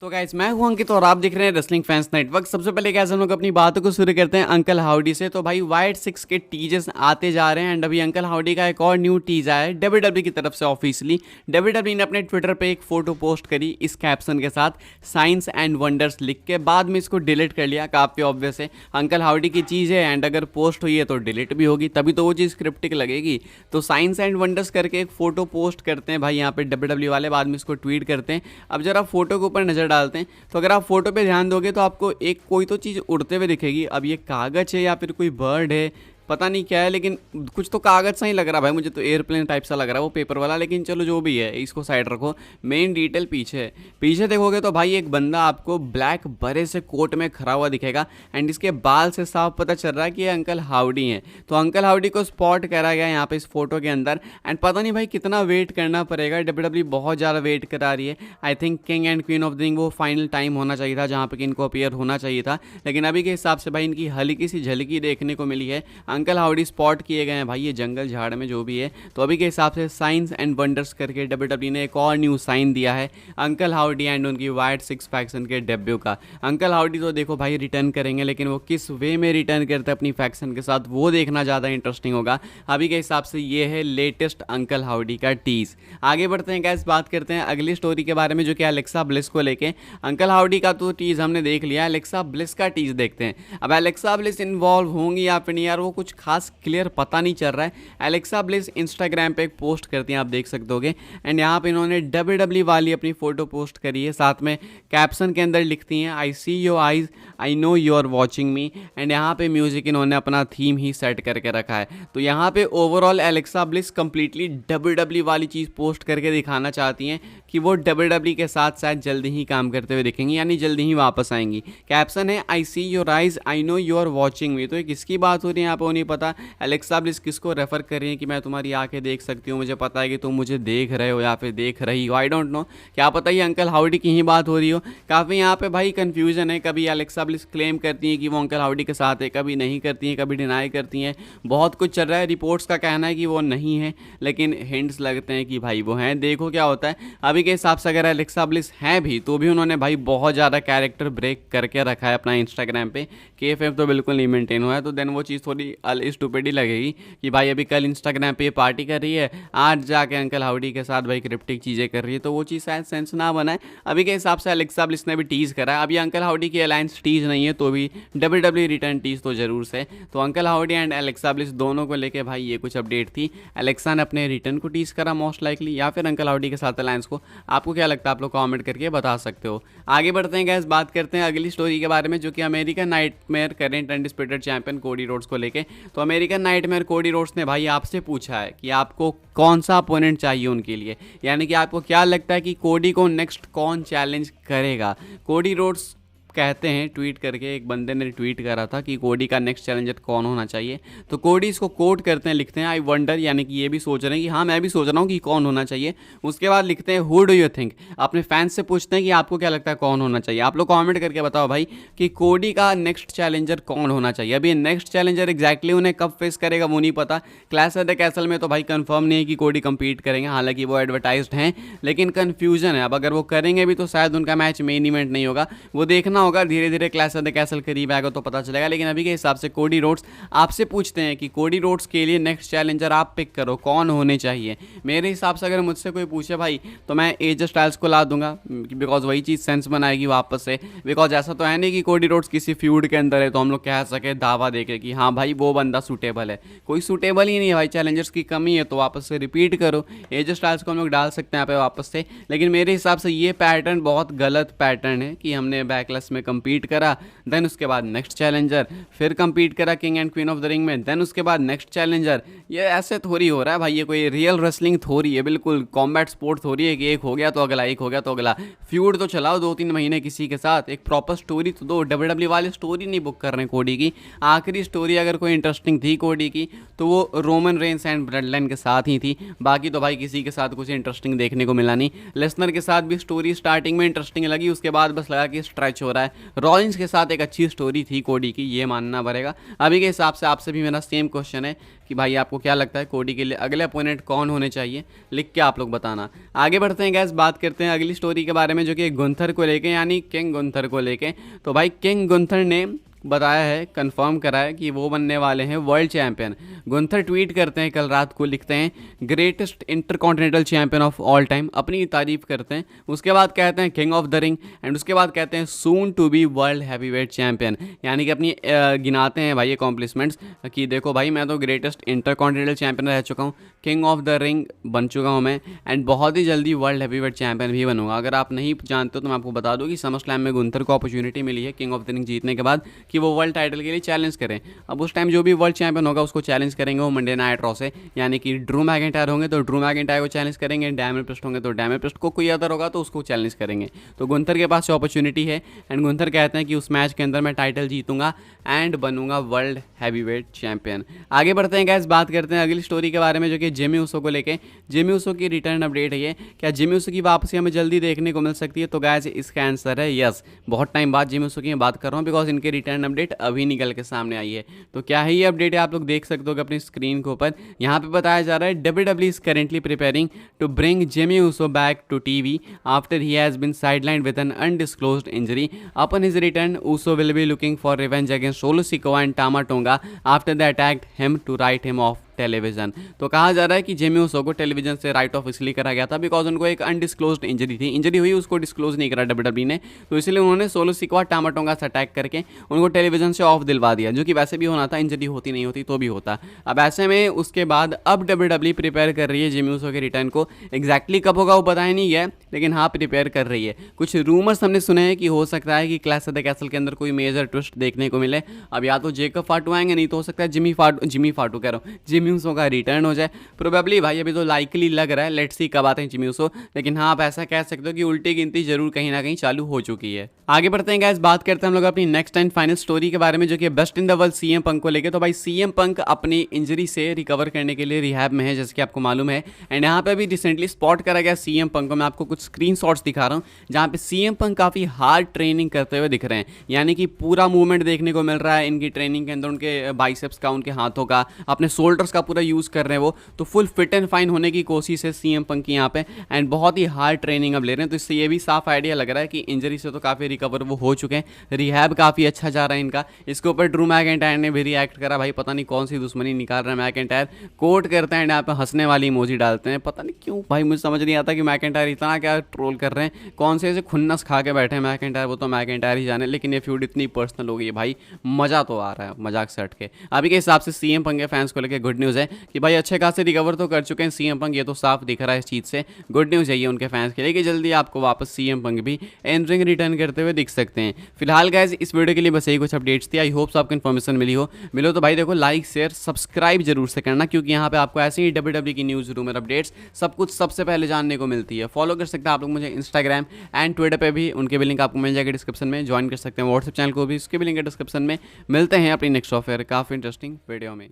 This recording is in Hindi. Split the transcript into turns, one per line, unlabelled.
तो गाइस मैं हूं अंकित और आप देख रहे हैं रेसलिंग फैंस नेटवर्क। सबसे पहले कैसे हम लोग अपनी बातों को शुरू करते हैं अंकल हाउडी से। तो भाई वाइट 6 के टीजर्स आते जा रहे हैं एंड अभी अंकल हाउडी का एक और न्यू टीज आया है डब्ल्यूडब्ल्यूई की तरफ से ऑफिशियली। डब्ल्यूडब्ल्यूई ने अपने ट्विटर पे एक फोटो पोस्ट करी इस कैप्शन के साथ साइंस एंड वंडर्स लिख के, बाद में इसको डिलीट कर लिया। काफ़ी ऑब्वियस है, अंकल हाउडी की चीज़ है एंड अगर पोस्ट हुई है तो डिलीट भी होगी, तभी तो वो चीज़ क्रिप्टिक लगेगी। तो साइंस एंड वंडर्स करके एक फोटो पोस्ट करते हैं भाई यहाँ पे डब्ल्यूडब्ल्यूई वाले, बाद में इसको ट्वीट करते हैं। अब जरा फोटो के ऊपर नज़र डालते हैं तो अगर आप फोटो पे ध्यान दोगे तो आपको एक कोई तो चीज़ उड़ते हुए दिखेगी। अब ये कागज़ है या फिर कोई बर्ड है, पता नहीं क्या है, लेकिन कुछ तो कागज़ सा ही लग रहा भाई, मुझे तो एयरप्लेन टाइप सा लग रहा है वो पेपर वाला। लेकिन चलो जो भी है इसको साइड रखो, मेन डिटेल पीछे देखोगे तो भाई एक बंदा आपको ब्लैक बड़े से कोट में खड़ा हुआ दिखेगा एंड इसके बाल से साफ पता चल रहा है कि ये अंकल हाउडी हैं। तो अंकल हाउडी को स्पॉट करा गया यहाँ पे इस फोटो के अंदर एंड पता नहीं भाई कितना वेट करना पड़ेगा। डब्ल्यूडब्ल्यूई बहुत ज़्यादा वेट करा रही है। I think king and queen of the ring वो फाइनल टाइम होना चाहिए था जहाँ पे कि इनको अपीयर होना चाहिए था, लेकिन अभी के हिसाब से भाई इनकी हल्की सी झलकी देखने को मिली है। अंकल हाउडी स्पॉट किए गए हैं भाई ये जंगल झाड़ में जो भी है। तो अभी के हिसाब से साइंस एंड वंडर्स करके डब्ल्यूडब्ल्यूई ने एक और न्यू साइन दिया है अंकल हाउडी एंड उनकी वाइट 6 फैक्शन के डेब्यू का। अंकल हाउडी तो देखो भाई रिटर्न करेंगे, लेकिन वो किस वे में रिटर्न करते हैं अपनी फैक्शन के साथ वो देखना ज़्यादा इंटरेस्टिंग होगा। अभी के हिसाब से ये है लेटेस्ट अंकल हाउडी का टीज। आगे बढ़ते हैं गैस, बात करते हैं अगली स्टोरी के बारे में जो कि एलेक्सा ब्लिस को लेके। अंकल हाउडी का तो टीज हमने देख लिया, एलेक्सा ब्लिस का टीज देखते हैं। अब एलेक्सा ब्लिस इन्वॉल्व होंगी या फिर नहीं यार वो कुछ खास क्लियर पता नहीं चल रहा है। एलेक्सा ब्लिस इंस्टाग्राम पे एक पोस्ट करती हैं, आप देख सकते होगे एंड यहाँ पे इन्होंने डब्ल्यूडब्ल्यूई वाली अपनी फोटो पोस्ट करी है, साथ में कैप्शन के अंदर लिखती हैं I see your eyes I know you are watching me and यहाँ पे म्यूजिक इन्होंने अपना थीम ही सेट करके रखा है। तो यहाँ पे overall Alexa bliss completely WWE वाली चीज़ पोस्ट करके दिखाना चाहती हैं कि वो डब्ल्यूडब्ल्यूई के साथ शायद जल्दी ही काम करते हुए दिखेंगी, यानी जल्दी ही वापस आएंगी। कैप्शन है I see your eyes I know you are watching me. तो ये किसकी बात हो रही है यहाँ पे वो नहीं पता। एलेक्सा ब्लिस किसको रेफर कर रही है कि मैं तुम्हारी आंखें देख सकती हूँ, मुझे पता है कि तुम मुझे देख रहे हो या फिर देख रही हो, आई डोंट नो, क्या पता ये अंकल हाउडी की ही बात हो रही हो। काफ़ी यहाँ पे भाई कंफ्यूजन है, कभी एलेक्सा ब्लिस क्लेम करती हैं कि वो अंकल हाउडी के साथ है, कभी नहीं करती हैं, कभी डिनाई करती हैं, बहुत कुछ चल रहा है। रिपोर्ट्स का कहना है कि वो नहीं है, लेकिन हिंट्स लगते हैं कि भाई वो हैं, देखो क्या होता है। अभी के हिसाब से अगर एलेक्सा ब्लिस हैं भी तो भी उन्होंने भाई बहुत ज़्यादा कैरेक्टर ब्रेक करके रखा है अपना इंस्टाग्राम पे, KFF तो बिल्कुल नहीं मेंटेन हुआ है, तो देन वो चीज़ थोड़ी स्टूपिड ही लगेगी कि भाई अभी कल इंस्टाग्राम पे पार्टी कर रही है, आज जाके अंकल हाउडी के साथ भाई क्रिप्टिक चीज़ें कर रही है, तो वो चीज़ शायद सेंस ना बनाए। अभी के हिसाब से एलेक्सा ब्लिस ने भी टीज़ करा है। अभी अंकल हाउडी की अलायंस टीज़ नहीं है तो भी डब्ल्यूडब्ल्यूई रिटर्न टीज़ तो जरूर से। तो uncle howdy and Alexa bliss दोनों को लेके भाई ये कुछ अपडेट थी। एलेक्सा ने अपने रिटर्न को टीज़ करा मोस्ट लाइकली, या फिर अंकल हाउडी के साथ अलायंस को। आपको क्या लगता है आप लोग कॉमेंट करके बता सकते हो। आगे बढ़ते हैं गैस, बात करते हैं अगली स्टोरी के बारे में जो कि American nightmare current undisputed champion Cody Rhodes को लेके। तो अमेरिकन नाइटमेयर कोडी रोड्स ने भाई आपसे पूछा है कि आपको कौन सा अपोनेंट चाहिए उनके लिए, यानी कि आपको क्या लगता है कि कोडी को नेक्स्ट कौन चैलेंज करेगा। कोडी रोड्स कहते हैं, ट्वीट करके एक बंदे ने ट्वीट करा था कि कोडी का नेक्स्ट चैलेंजर कौन होना चाहिए। तो कोडी इसको कोट करते हैं, लिखते हैं आई वंडर, यानी कि ये भी सोच रहे हैं कि हाँ मैं भी सोच रहा हूँ कि कौन होना चाहिए। उसके बाद लिखते हैं हु डू यू थिंक, अपने फैंस से पूछते हैं कि आपको क्या लगता है कौन होना चाहिए। आप लोग कॉमेंट करके बताओ भाई कि कोडी का नेक्स्ट चैलेंजर कौन होना चाहिए। अभी नेक्स्ट चैलेंजर एग्जैक्टली उन्हें कब फेस करेगा वो नहीं पता। क्लैश ऑफ द कैसल में तो भाई कंफर्म नहीं है कि कोडी कंपीट करेंगे, हालांकि वो एडवर्टाइज्ड हैं, लेकिन कन्फ्यूजन है। अब अगर वो करेंगे भी तो शायद उनका मैच मेन इवेंट नहीं होगा, वो देखना होगा, धीरे धीरे क्लैश ऑफ द कैसल करीब आएगा तो पता चलेगा। लेकिन अभी के हिसाब से कोडी रोड्स आपसे पूछते हैं कि कोडी रोड्स के लिए नेक्स्ट चैलेंजर आप पिक करो कौन होने चाहिए। मेरे हिसाब से अगर मुझसे कोई पूछे भाई तो मैं एज स्टाइल्स को ला दूंगा, बिकॉज वही चीज़ सेंस बनाएगी वापस से। बिकॉज ऐसा तो है नहीं कि कोडी रोड्स किसी फ्यूड के अंदर है तो हम लोग कह सके दावा देके कि हाँ भाई वो बंदा सूटेबल है, कोई सूटेबल ही नहीं है भाई, चैलेंजर्स की कमी है, तो वापस से रिपीट करो। एज स्टाइल्स को हम लोग डाल सकते हैं यहाँ पे वापस से, लेकिन मेरे हिसाब से ये पैटर्न बहुत गलत पैटर्न है कि हमने बैकलेस में कम्पीट करा, देन उसके बाद नेक्स्ट चैलेंजर, फिर कंपीट करा king and queen of the ring में, देन उसके बाद नेक्स्ट चैलेंजर। ये ऐसे थोड़ी हो रहा है भाई, ये कोई रियल रेसलिंग थोड़ी है, बिल्कुल कॉम्बैट स्पोर्ट थोड़ी है कि एक हो गया तो अगला, एक हो गया तो अगला। फ्यूड तो चलाओ 2-3 महीने किसी के साथ, एक प्रॉपर स्टोरी तो दो। डब्ल्यूडब्ल्यूई वाले स्टोरी नहीं बुक कर रहे हैं कोडी की। आखिरी स्टोरी अगर कोई इंटरेस्टिंग थी कोडी की तो वो रोमन रेंस एंड ब्लडलाइन के साथ ही थी, बाकी तो भाई किसी के साथ कुछ इंटरेस्टिंग देखने को मिला नहीं। लेसनर के साथ भी स्टोरी स्टार्टिंग में इंटरेस्टिंग लगी, उसके बाद बस लगा कि स्ट्रेच हो रहा है। रॉलिंस के साथ एक अच्छी स्टोरी थी कोडी की, ये मानना पड़ेगा। अभी के हिसाब से आपसे भी मेरा सेम क्वेश्चन है कि भाई आपको क्या लगता है कोडी के लिए अगले अपोनेंट कौन होने चाहिए, लिख के आप लोग बताना। आगे बढ़ते हैं गैस, बात करते हैं अगली स्टोरी के बारे में जो कि गुंथर को लेके, यानी किंग गुंथर को लेके। तो भाई किंग गुंथर ने बताया है, कंफर्म करा है कि वो बनने वाले हैं वर्ल्ड चैंपियन। गुंथर ट्वीट करते हैं कल रात को, लिखते हैं greatest intercontinental champion of all time, अपनी तारीफ करते हैं। उसके बाद कहते हैं king of the ring, and उसके बाद कहते हैं soon to be world heavyweight champion, यानी कि अपनी गिनाते हैं भाई अकॉम्प्लिशमेंट्स कि देखो भाई मैं तो ग्रेटेस्ट इंटरकॉन्टिनेंटल चैंपियन रह चुका हूँ, किंग ऑफ द रिंग बन चुका हूँ मैं, एंड बहुत ही जल्दी वर्ल्ड हैवीवेट चैंपियन भी बनूंगा। अगर आप नहीं जानते हो तो मैं आपको बता दूँ कि समर स्लैम में गुंथर को अपॉर्चुनिटी मिली है किंग ऑफ द रिंग जीतने के बाद कि वो वर्ल्ड टाइटल के लिए चैलेंज करें। अब उस टाइम जो भी वर्ल्ड चैंपियन होगा उसको चैलेंज करेंगे वो मंडे नाइट रॉ से, यानी कि ड्रू मैकिंटायर होंगे तो ड्रू मैकिंटायर को चैलेंज करेंगे, डैमिल प्रिस्ट होंगे तो डैमिल प्रिस्ट को, कोई अदर होगा तो उसको चैलेंज करेंगे। तो गुंथर के पास अपॉर्चुनिटी है, एंड गुंथर कहते हैं कि उस मैच के अंदर मैं टाइटल जीतूंगा एंड बनूंगा वर्ल्ड हैवीवेट चैंपियन। आगे बढ़ते हैं गाइस, बात करते हैं अगली स्टोरी के बारे में जो कि जिमी ऊसो को लेके। जिमी ऊसो की रिटर्न अपडेट है ये, क्या जिमी ऊसो की वापसी हमें जल्दी देखने को मिल सकती है? तो गाइस इसका आंसर है यस। बहुत टाइम बाद जिमी ऊसो की मैं बात कर रहा हूँ बिकॉज इनके रिटर्न अपडेट अभी निकल के सामने आई है। तो क्या है ये अपडेट है, आप लोग देख सकते हो अपनी स्क्रीन के ऊपर। यहाँ पे बताया जा रहा है WWE is currently preparing to bring Jimmy Uso back to TV after he has been sidelined with an undisclosed injury. Upon his return, Uso will be looking for revenge against Solo Sikoa and Tama Tonga after they attacked him to write him off television. तो कहा जा रहा है कि जिमी ऊसो को टेलीविजन से राइट ऑफ इसलिए करा गया था बिकॉज उनको एक अनडिस्क्लोज्ड इंजरी थी, इंजरी हुई उसको डिस्क्लोज नहीं करा WWE ने, तो इसलिए उन्होंने सोलो सिकोआ टामा टोंगा से अटैक करके उनको टेलीविजन से ऑफ दिलवा दिया, जो कि वैसे भी होना था, इंजरी होती नहीं होती तो भी होता। अब ऐसे में उसके बाद अब WWE प्रिपेयर कर रही है जिमी ऊसो के रिटर्न को। एग्जैक्टली कब होगा वो बताया नहीं है, लेकिन हाँ प्रिपेयर कर रही है। कुछ रूमर्स हमने सुने हैं कि हो सकता है कि क्लैश ऑफ द कैसल के अंदर कोई मेजर ट्विस्ट देखने को मिले। अब या तो जेकब फाटू आएंगे, नहीं तो हो सकता है जिमी फाटू कह रहा हूँ, जिमी ऊसो का रिटर्न हो जाए प्रोबेबली भाई। अभी तो लाइकली लग रहा है, लेट्स सी कब आते हैं जिमी ऊसो, लेकिन हाँ आप ऐसा कह सकते हो कि उल्टी गिनती जरूर कहीं ना कहीं चालू हो चुकी है। आगे बढ़ते हैं गाइस, बात करते हैं हम लोग अपनी नेक्स्ट एंड फाइनल स्टोरी के बारे में जो कि best in the world CM Punk को लेकर। तो भाई सीएम पंक अपनी इंजरी से रिकवर करने के लिए रिहैब में है, जैसे कि आपको मालूम है, एंड यहाँ पे अभी रिसेंटली स्पॉट करा गया सीएम पंक को। मैं आपको कुछ स्क्रीनशॉट्स दिखा रहा हूँ जहाँ पे सीएम पंक काफी हार्ड ट्रेनिंग करते हुए दिख रहे हैं, यानी कि पूरा मूवमेंट देखने को मिल रहा है इनकी ट्रेनिंग के अंदर, उनके बाइसेप्स का, उनके हाथों का, अपने शोल्डर्स का पूरा यूज कर रहे हैं वो, तो फुल फिट एंड फाइन होने की कोशिश है सीएम पंक की यहाँ पे, एंड बहुत ही हार्ड ट्रेनिंग अब ले रहे हैं। तो इससे ये भी साफ आइडिया लग रहा है कि इंजरी से तो काफी रिकवर वो हो चुके हैं, रिहैब काफी अच्छा जा रहा है इनका। इसके ऊपर ड्रू मैकिंटायर ने भी रिएक्ट करा, भाई पता नहीं कौन सी दुश्मनी निकाल रहा है मैकिंटायर, कोट करते हैं यहाँ पे हंसने वाली इमोजी डालते हैं, पता नहीं क्यों भाई, मुझे समझ नहीं आता कि मैकिंटायर इतना क्या ट्रोल कर रहे हैं, कौन से ऐसे खुन्नस खा के बैठे हैं मैकिंटायर, वो तो मैकिंटायर ही जाने, लेकिन ये फ्यूड इतनी पर्सनल हो गई है भाई, मजा तो आ रहा है मजाक से हट के। अभी के हिसाब से सीएम पंक के फैंस को लेकर गुड न्यूज़ है कि भाई अच्छे खासे रिकवर तो कर चुके हैं सीएम पंक, ये तो साफ दिख रहा है इस चीज़ से। गुड न्यूज़ है ये उनके फैंस के लिए कि जल्दी आपको वापस सीएम पंक भी इन रिंग रिटर्न करते हुए दिख सकते हैं। फिलहाल गाइस इस वीडियो के लिए बस यही कुछ अपडेट्स थी, आई होप सो आपको इन्फॉर्मेशन मिलो तो भाई देखो लाइक शेयर सब्सक्राइब जरूर से करना, क्योंकि यहाँ पे आपको ऐसे ही WWE की न्यूज़ रूमर अपडेट्स सब कुछ सबसे पहले जानने को मिलती है। फॉलो कर सकते हैं आप लोग मुझे इंस्टाग्राम एंड ट्विटर पे भी, उनके भी लिंक आपको मिल जाएगा डिस्क्रिप्शन में, ज्वाइन कर सकते हैं व्हाट्सएप चैनल को भी, उसके भी लिंक है डिस्क्रिप्शन में। मिलते हैं अपनी नेक्स्ट ऑफर काफ़ी इंटरेस्टिंग वीडियो में।